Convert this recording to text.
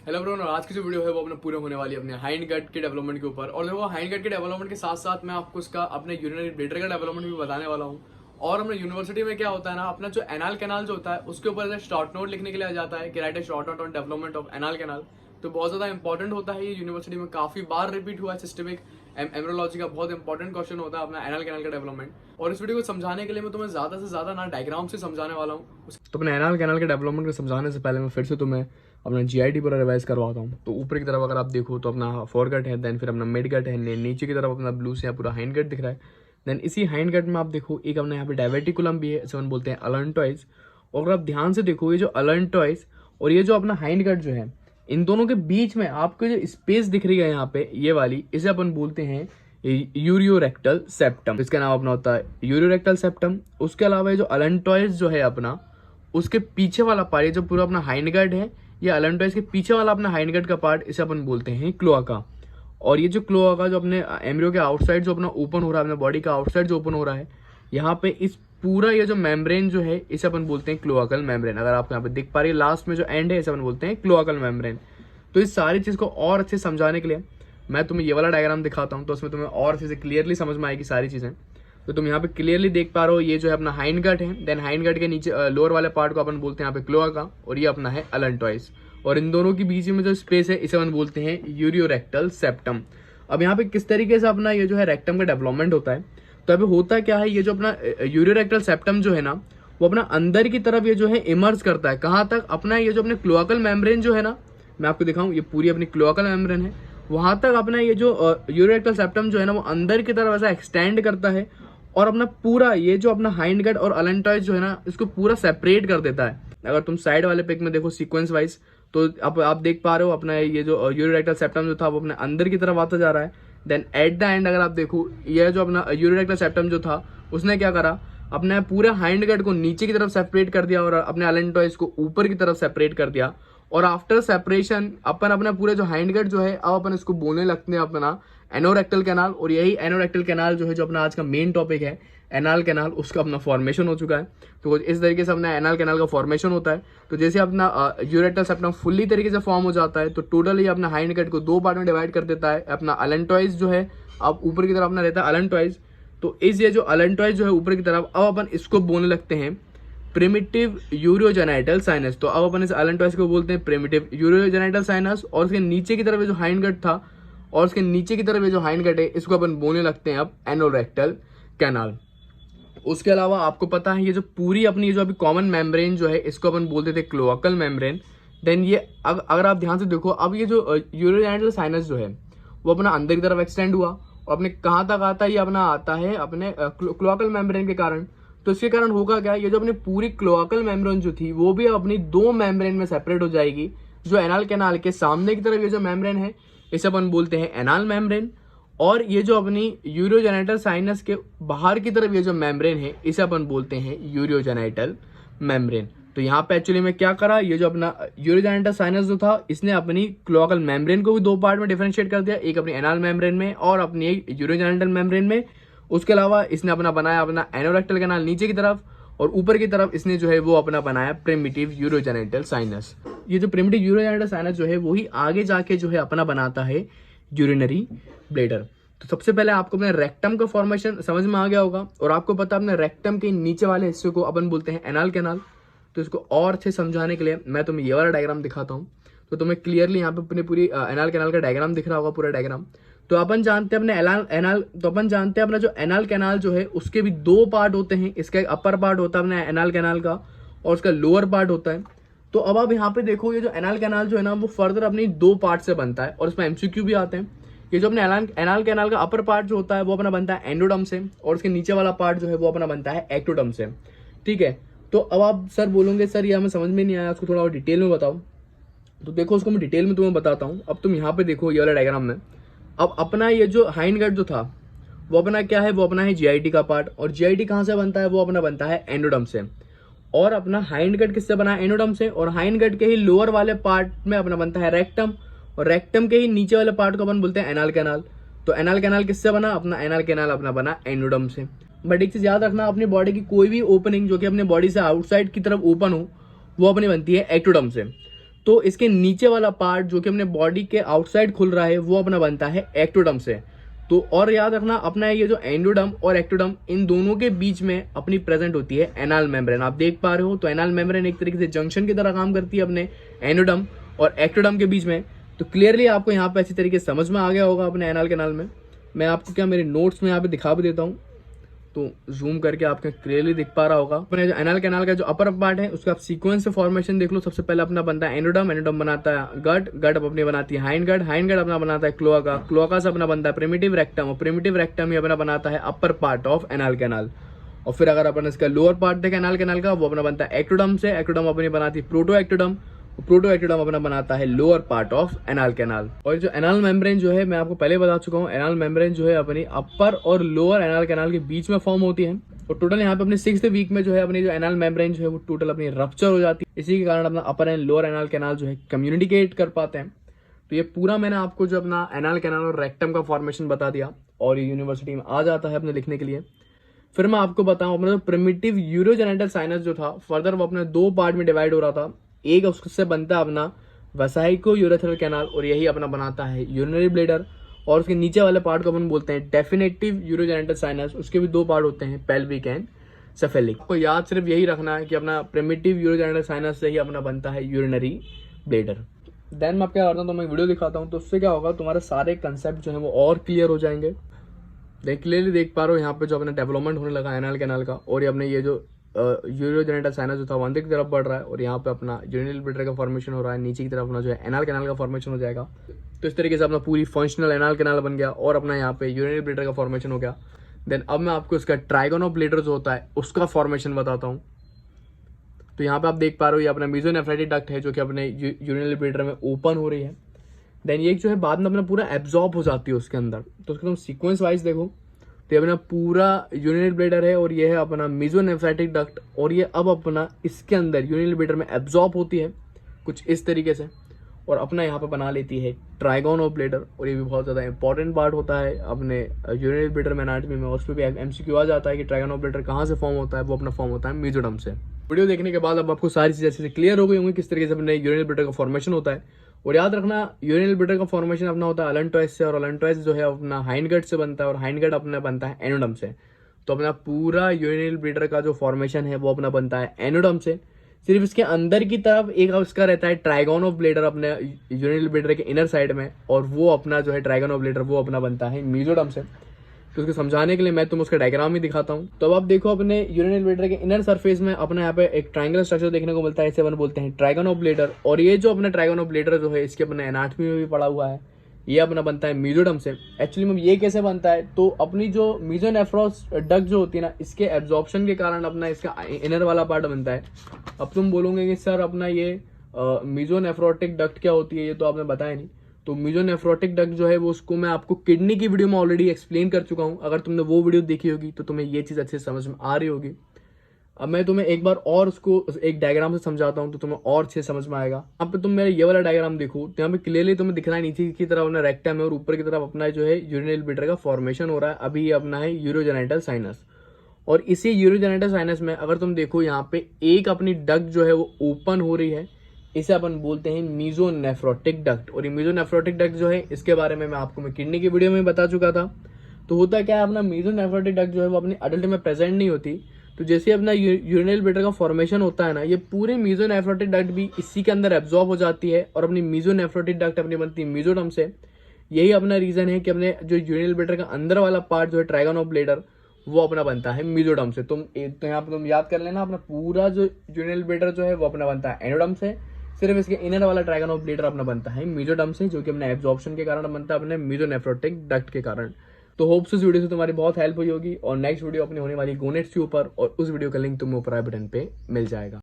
Hello bro, आज की जो वीडियो है वो अपने पूरे होने वाली है अपने हाइंड गट के डेवलपमेंट के ऊपर। और देखो, हाइंड गट के डेवलपमेंट के साथ साथ मैं आपको इसका अपने यूरिनरी ब्लैडर का डेवलपमेंट भी बताने वाला हूँ। और अपने यूनिवर्सिटी में क्या होता है ना, अपना जो एनाल कैनाल जो होता है उसके ऊपर शॉर्ट नोट लिखने के लिए आ जाता है कि right A short note on development of anal canal. तो बहुत ज्यादा इंपॉर्टेंट होता है ये, यूनिवर्सिटी में काफी बार रिपीट हुआ है। सिस्टमिक एमरोलॉजी का बहुत इंपॉर्टेंट क्वेश्चन होता है अपना एनाल कैनाल का डेवलपमेंट। और इस वीडियो को समझाने के लिए मैं तुम्हें ज्यादा से ज्यादा ना डायग्राम से समझाने वाला हूँ। तो अपने एनाल कैनाल के डेवलपमेंट को समझाने से पहले मैं फिर से तुम्हें अपना जीआईटी पूरा रिवाइज करवाता हूँ। तो ऊपर की तरफ अगर आप देखो तो अपना फोर गट है, देन फिर अपना मिड गट है, नीचे की तरफ अपना ब्लू से यहाँ पूरा हाइंड गट दिख रहा है। देन इसी हाइंड गट में आप देखो एक अपने यहाँ पे डायवर्टिकुलम भी है, इसे हम बोलते हैं अलेंटॉइज। और अगर आप ध्यान से देखो, ये जो अलेंटॉइज और ये जो अपना हाइंड गट जो है, इन दोनों के बीच में आपको जो स्पेस दिख रही है यहाँ पे ये वाली, इसे अपन बोलते हैं यूरियोरेक्टल सेप्टम। इसका नाम अपना होता है यूरियोरेक्टल सेप्टम। उसके अलावा ये जो अलेंटॉइज जो है अपना, उसके पीछे वाला पार्ट, ये जो पूरा अपना हाइंड गट है, ये अलेंटॉइज के पीछे वाला अपना हाइंड गट का पार्ट, इसे अपन बोलते हैं क्लोआका। और ये जो क्लोआका जो अपने एम्ब्रियो के आउटसाइड जो अपना ओपन हो रहा है, अपने बॉडी का आउटसाइड जो ओपन हो रहा है, यहाँ पे इस पूरा ये जो मेम्ब्रेन जो है इसे अपन बोलते हैं क्लोआकल मेम्ब्रेन। अगर आप यहाँ पे देख पा रही है लास्ट में जो एंड है, इसे अपन बोलते हैं क्लोआकल मेम्ब्रेन। तो इस सारी चीज को और अच्छे समझाने के लिए मैं तुम्हें ये वाला डायग्राम दिखाता हूँ, तो उसमें तुम्हें और अच्छे से क्लियरली समझ में आएगी सारी चीजें। तो तुम यहाँ पे क्लियरली देख पा रहे हो, ये जो है अपना हाइंड गट है, देन हाइंड गट के नीचे लोअर वाले पार्ट को अपन बोलते हैं यहाँ पे क्लोआका, और ये अपना है अलेंटॉइज। और इन दोनों के बीच में जो स्पेस है इसे अपन बोलते हैं यूरियोरेक्टल सेप्टम। अब यहाँ पे किस तरीके से अपना ये जो है रेक्टम का डेवलपमेंट होता है, तो अभी होता क्या है, ये जो अपना यूरियोरेक्टल सेप्टम जो है ना, वो अपना अंदर की तरफ ये जो है इमर्ज करता है। कहाँ तक? अपना ये जो अपने क्लोआकल मेम्ब्रेन जो है ना, मैं आपको दिखाऊं, ये पूरी अपनी क्लोआकल मेम्ब्रेन है, वहां तक अपना ये जो यूरियोरेक्टल सेप्टम जो है ना, वो अंदर की तरफ ऐसा एक्सटेंड करता है और अपना पूरा ये जो अपना हाइंड गट और अलेंटॉइज जो है ना, इसको पूरा सेपरेट कर देता है। अगर तुम साइड वाले पिक में देखो सीक्वेंस वाइज, तो आप देख पा रहे हो अपना ये जो यूरियोरेक्टल सेप्टम जो था वो अपने अंदर की तरफ आता जा रहा है। देन एट द एंड अगर आप देखो, ये जो अपना यूरियोरेक्टल सेप्टम जो था, उसने क्या करा, अपने पूरे हाइंड गट को नीचे की तरफ सेपरेट कर दिया और अपने अलेंटॉइज को ऊपर की तरफ सेपरेट कर दिया। और आफ्टर सेपरेशन अपन अपना पूरे जो हाइंड गट जो है, अब अपन इसको बोलने लगते हैं अपना एनोरेक्टल कैनाल। और यही एनोरेक्टल कैनाल जो है, जो अपना आज का मेन टॉपिक है एनाल कैनाल, उसका अपना फॉर्मेशन हो चुका है। तो इस तरीके से अपना एनाल कैनाल का फॉर्मेशन होता है। तो जैसे अपना यूरेक्टल सेप्टम फुल्ली तरीके से फॉर्म हो जाता है, तो टोटली अपना हाइंड गट को दो पार्ट में डिवाइड कर देता है। अपना अलेंटॉइज जो है अब ऊपर की तरफ अपना रहता है अलेंटॉइज। तो इस ये जो अलेंटॉइज जो है ऊपर की तरफ, अब अपन इसको बोलने लगते हैं प्रिमिटिव यूरियोजेनाइटल साइनस। तो अब अपन इस अलेंटॉइज को बोलते हैं प्रिमिटिव यूरियोजेनाइटल साइनस। और उसके नीचे की तरफ जो हाइंड गट था, और उसके नीचे की तरफ ये जो हाइंड गट है, इसको अपन बोलने लगते हैं अब एनोरेक्टल कैनाल। उसके अलावा आपको पता है, ये जो पूरी अपनी जो अभी कॉमन मेम्ब्रेन जो है, इसको अपन बोलते थे क्लोआकल मेम्ब्रेन। देन ये अगर आप ध्यान से देखो, अब ये जो यूरियोजेनाइटल साइनस जो है वो अपना अंदर की तरफ एक्सटेंड हुआ और अपने कहाँ तक आता है, ये अपना आता है अपने क्लोआकल मेम्ब्रेन के कारण। तो इसके कारण होगा क्या, ये जो अपनी पूरी क्लोआकल मेम्ब्रेन जो थी वो भी अपनी दो मेम्ब्रेन में सेपरेट हो जाएगी। जो एनाल कैनाल के सामने की तरफ ये जो मेम्ब्रेन है, इसे अपन बोलते हैं एनाल मेम्ब्रेन। और ये जो अपनी यूरियोजेनाइटल साइनस के बाहर की तरफ ये जो मेम्ब्रेन है, इसे अपन बोलते हैं यूरियोजेनाइटल मेम्ब्रेन। तो यहाँ पे एक्चुअली में क्या करा, ये जो अपना यूरियोजेनाइटल साइनस जो था, इसने अपनी क्लोआकल मेम्ब्रेन को भी दो पार्ट में डिफरेंशिएट कर दिया, एक अपनी एनाल मेम्ब्रेन में और अपनी यूरियोजेनाइटल मेम्ब्रेन में। उसके अलावा इसने अपना बनाया अपना एनोरेक्टल कैनाल नीचे की तरफ, और ऊपर की तरफ इसने जो है वो अपना बनाया प्रिमिटिव यूरियोजेनाइटल साइनस। ये जो प्रिमिटिव यूरियोजेनाइटल साइनस जो है, वही आगे जाके जो है अपना बनाता है यूरिनरी ब्लेडर। तो सबसे पहले आपको अपने रेक्टम का फॉर्मेशन समझ में आ गया होगा, और आपको पता है अपने रेक्टम के नीचे वाले हिस्से को अपन बोलते हैं एनाल कैनाल। तो इसको और अच्छे समझाने के लिए मैं तुम्हें ये वाला डायग्राम दिखाता हूँ, तो तुम्हें क्लियरली यहाँ पे अपनी पूरी एनाल कैनाल का डायग्राम दिख रहा होगा, पूरा डायग्राम। तो अपन जानते हैं अपन जानते हैं अपना जो एनाल कैनाल जो है, उसके भी दो पार्ट होते हैं। इसका एक अपर पार्ट होता है अपने एनाल कैनाल का, और उसका लोअर पार्ट होता है। तो अब आप यहाँ पे देखो, ये जो एनाल कैनाल जो है ना, वो फर्दर अपनी दो पार्ट से बनता है, और इसमें एमसीक्यू भी आते हैं। ये जो अपने एनाल कैनाल का अपर पार्ट जो होता है, वो अपना बनता है एंडोडर्म से, और उसके नीचे वाला पार्ट जो है वो अपना बनता है एक्टोडर्म से। ठीक है। तो अब आप सर बोलोगे, सर ये हमें समझ में नहीं आया, उसको थोड़ा और डिटेल में बताओ। तो देखो, उसको मैं डिटेल में तुम्हें बताता हूँ। अब तुम यहाँ पे देखो ये वाला डायग्राम में, अब अपना ये जो हाइंड गट जो था, वो अपना क्या है, वो अपना है जीआईटी का पार्ट। और जीआईटी कहाँ से बनता है, वो अपना बनता है एंडोडर्म से। और अपना हाइंड गट किससे बना है, एंडोडर्म से। और हाइंड गट के ही लोअर वाले पार्ट में अपना बनता है रेक्टम, और रेक्टम के ही नीचे वाले पार्ट को अपन बोलते हैं एनाल कैनाल। तो एनाल कैनाल किससे बना, अपना एनाल कैनाल अपना बना एंडोडर्म से। बट एक चीज याद रखना, अपनी बॉडी की कोई भी ओपनिंग जो कि अपनी बॉडी से आउटसाइड की तरफ ओपन हो, वो अपनी बनती है एक्टोडर्म से। तो इसके नीचे वाला पार्ट जो कि अपने बॉडी के आउटसाइड खुल रहा है वो अपना बनता है एक्टोडर्म से। तो और याद रखना अपना ये जो एंडोडर्म और एक्टोडर्म इन दोनों के बीच में अपनी प्रेजेंट होती है एनाल मेम्ब्रेन। आप देख पा रहे हो तो एनाल मेम्ब्रेन एक तरीके से जंक्शन की तरह काम करती है अपने एंडोडर्म और एक्टोडर्म के बीच में। तो क्लियरली आपको यहाँ पे अच्छी तरीके से समझ में आ गया होगा अपने एनाल कैनाल में। मैं आपको क्या मेरे नोट्स में यहाँ पे दिखा भी देता हूँ, तो जूम करके आपको क्लियरली दिख पा रहा होगा। अपने जो एनाल कैनाल का जो अपर पार्ट है उसका आप सीक्वेंस से फॉर्मेशन देख लो। सबसे पहले अपना बनता है एंडोडर्म, एंडोडर्म बनाता है गट अपनी बनाती है हाइंड गट अपना बनाता है क्लोआका से अपना बनता है प्रिमिटिव रेक्टम, और प्रिमिटिव रेक्टम ही अपना बनाता है upper part of anal canal. और फिर अगर अपन इसका लोअर पार्ट देखें एनाल कैनाल का, वो अपना बनता है एक्टोडर्म से, एक्टोडर्म अपनी बनाती है प्रोटो एक्टोडर्म अपना बनाता है lower part of anal canal. और जो एनाल मेम्ब्रेन जो है मैं आपको पहले बता चुका हूँ, एनाल मेम्ब्रेन जो है अपनी अपर और लोअर एनाल कैनाल के बीच में फॉर्म होती है। और टोटल यहाँ पे अपने 6th वीक में जो है अपनी जो एनाल मेम्ब्रेन जो है वो टोटल अपनी रप्चर हो जाती है। इसी के कारण अपना अपर एंड लोअर एनाल कैनाल जो है कम्युनिकेट कर पाते हैं। तो ये पूरा मैंने आपको जो अपना एनाल कैनाल और रेक्टम का फॉर्मेशन बता दिया और ये यूनिवर्सिटी में आ जाता है अपने लिखने के लिए। फिर मैं आपको बताऊं अपना जो प्रिमिटिव यूरोजेनिटल साइनस जो था फर्दर वो अपने 2 पार्ट में डिवाइड हो रहा था। एक उससे बनता है अपना वेसाइको यूरेथ्रल कैनाल और यही अपना बनाता है यूरिनरी ब्लैडर, और उसके नीचे वाले पार्ट को अपन बोलते हैं डेफिनेटिव यूरोजेनिटल साइनस। उसके भी 2 पार्ट होते हैं, पेल्विक एंड सेफेलिक। आपको याद सिर्फ यही रखना है कि अपना प्रिमिटिव यूरोजेनिटल साइनस से ही अपना बनता है यूरिनरी ब्लैडर। देन मैं क्या करता हूँ तो मैं वीडियो दिखाता हूँ, तो उससे क्या होगा तुम्हारे सारे कंसेप्ट जो है वो और क्लियर हो जाएंगे। क्लियरली देख पा रहे हो यहाँ पे जो अपना डेवलपमेंट होने लगा एनाल कैनाल का, और ये अपने ये जो यूरोजेनिटल साइनस जो था वो अंदर की तरफ बढ़ रहा है और यहाँ पे अपना यूरिनरी ब्लैडर का फॉर्मेशन हो रहा है, नीचे की तरफ अपना जो है एनाल कैनाल का फॉर्मेशन हो जाएगा। तो इस तरीके से अपना पूरी फंक्शनल एनाल कैनाल बन गया और अपना यहाँ पे यूरिनरी ब्लैडर का फॉर्मेशन हो गया। देन अब मैं आपको इसका ट्राइगोनोब्लेडर जो होता है उसका फॉर्मेशन बताता हूँ। तो यहाँ पे आप देख पा रहे हो ये अपना मेसोनेफ्राइटिक डक्ट है जो कि अपने यूरिनरी ब्लैडर में ओपन हो रही है। देन ये जो है बाद में अपना पूरा एब्जॉर्ब हो जाती है उसके अंदर। तो उसको तुम सीक्वेंस वाइज देखो तो अपना पूरा यूरिनरी ब्लैडर है और ये है अपना मेसोनेफ्राइटिक डक्ट, और ये अब अपना इसके अंदर यूरिनरी ब्लैडर में एब्जॉर्ब होती है कुछ इस तरीके से और अपना यहाँ पे बना लेती है ट्राइगोन ऑफ ब्लैडर। और ये भी बहुत ज़्यादा इंपॉर्टेंट पार्ट होता है अपने यूरिनरी ब्लैडर में एनाटॉमी में, और उस पर भी एमसीक्यू आ जाता है कि ट्राइगोन ऑफ ब्लैडर कहाँ से फॉर्म होता है। वो अपना फॉर्म होता है मेसोडर्म से। वीडियो देखने के बाद अब आपको सारी चीज़ें अच्छे से क्लियर हो गई होंगी किस तरीके से अपने यूरिनरी ब्लैडर का फॉर्मेशन होता है। और याद रखना यूरिनरी ब्लैडर का फॉर्मेशन अपना होता है अलेंटॉइस से, और अलेंटॉइस जो है अपना हाइंड गट से बनता है और हाइंड गट अपना बनता है एनोडर्म से। तो अपना पूरा यूरिनरी ब्लैडर का जो फॉर्मेशन है वो अपना बनता है एनोडर्म से। सिर्फ इसके अंदर की तरफ एक उसका रहता है ट्राइगोन ऑफ ब्लैडर अपने यूरिनरी ब्लैडर के इनर साइड में, और वो अपना जो है ट्राइगोन ऑफ ब्लैडर वो अपना बनता है मेसोडर्म से। तो उसको समझाने के लिए मैं तुम उसका डायग्राम ही दिखाता हूँ। तो अब आप देखो अपने यूरिनरी ब्लैडर के इनर सरफेस में अपने यहाँ पे एक ट्रायंगल स्ट्रक्चर देखने को मिलता है, इसे अपन बोलते हैं ट्राइगोन ऑफ ब्लैडर। और ये जो अपना ट्राइगोन ऑफ ब्लैडर जो है इसके अपने एनाटॉमी में भी पड़ा हुआ है, ये अपना बनता है मेसोडर्म से। एक्चुअली में ये कैसे बनता है, तो अपनी जो मेसोनेफ्रॉस डक्ट जो होती है ना इसके एब्जॉर्प्शन के कारण अपना इसका इनर वाला पार्ट बनता है। अब तुम बोलोगे कि सर अपना ये मेसोनेफ्रोटिक डक्ट क्या होती है, ये तो आपने बताया नहीं। तो मेसोनेफ्रोटिक डक्ट जो है वो उसको मैं आपको किडनी की वीडियो में ऑलरेडी एक्सप्लेन कर चुका हूँ। अगर तुमने वो वीडियो देखी होगी तो तुम्हें ये चीज़ अच्छे से समझ में आ रही होगी। अब मैं तुम्हें एक बार और उसको एक डायग्राम से समझाता हूँ तो तुम्हें और अच्छे समझ में आएगा। यहाँ पे तुम मेरा ये वाला डायग्राम देखो तो यहाँ पे क्लियरली तुम्हें दिख रहा है नीचे की तरफ अपना रेक्टम है और ऊपर की तरफ अपना जो है यूरिनरी ब्लैडर का फॉर्मेशन हो रहा है। अभी ये अपना है यूरोजेनिटल साइनस, और इसी यूरोजेनिटल साइनस में अगर तुम देखो यहाँ पे एक अपनी डक्ट जो है वो ओपन हो रही है, इसे अपन बोलते हैं मेसोनेफ्रोटिक डक्ट। और ये मेसोनेफ्रोटिक डक्ट जो है इसके बारे में मैं आपको किडनी की वीडियो में बता चुका था। तो होता क्या है अपना मेसोनेफ्रोटिक डक्ट जो है वो अपनी अडल्ट में प्रेजेंट नहीं होती। तो जैसे अपना यूरिनरी ब्लैडर का फॉर्मेशन होता है ना, ये पूरी मेसोनेफ्रोटिक डक्ट भी इसी के अंदर एब्जॉर्ब हो जाती है और अपनी मेसोनेफ्रोटिक डक्ट अपनी बनती है मेसोडर्म से। यही अपना रीजन है कि अपने जो यूरिनरी ब्लैडर का अंदर वाला पार्ट जो है ट्राइगोन ऑफ ब्लैडर वो अपना बनता है मेसोडर्म से। तो यहाँ पे तुम याद कर लेना अपना पूरा जो यूरिनरी ब्लैडर जो है वो अपना बनता है एनोडर्म से। सिर्फ इसके इनर वाला ट्राइगोन ऑफ ब्लैडर अपना बनता है मेसोडर्म से, जो कि अपने एब्जॉर्प्शन के कारण बनता है अपने मेसोनेफ्रोटिक डक्ट के कारण। तो होप्स इस वीडियो से तुम्हारी बहुत हेल्प हुई होगी, और नेक्स्ट वीडियो अपनी होने वाली गोनेट्स के ऊपर, और उस वीडियो का लिंक तुम्हें ऊपर आई बटन पे मिल जाएगा।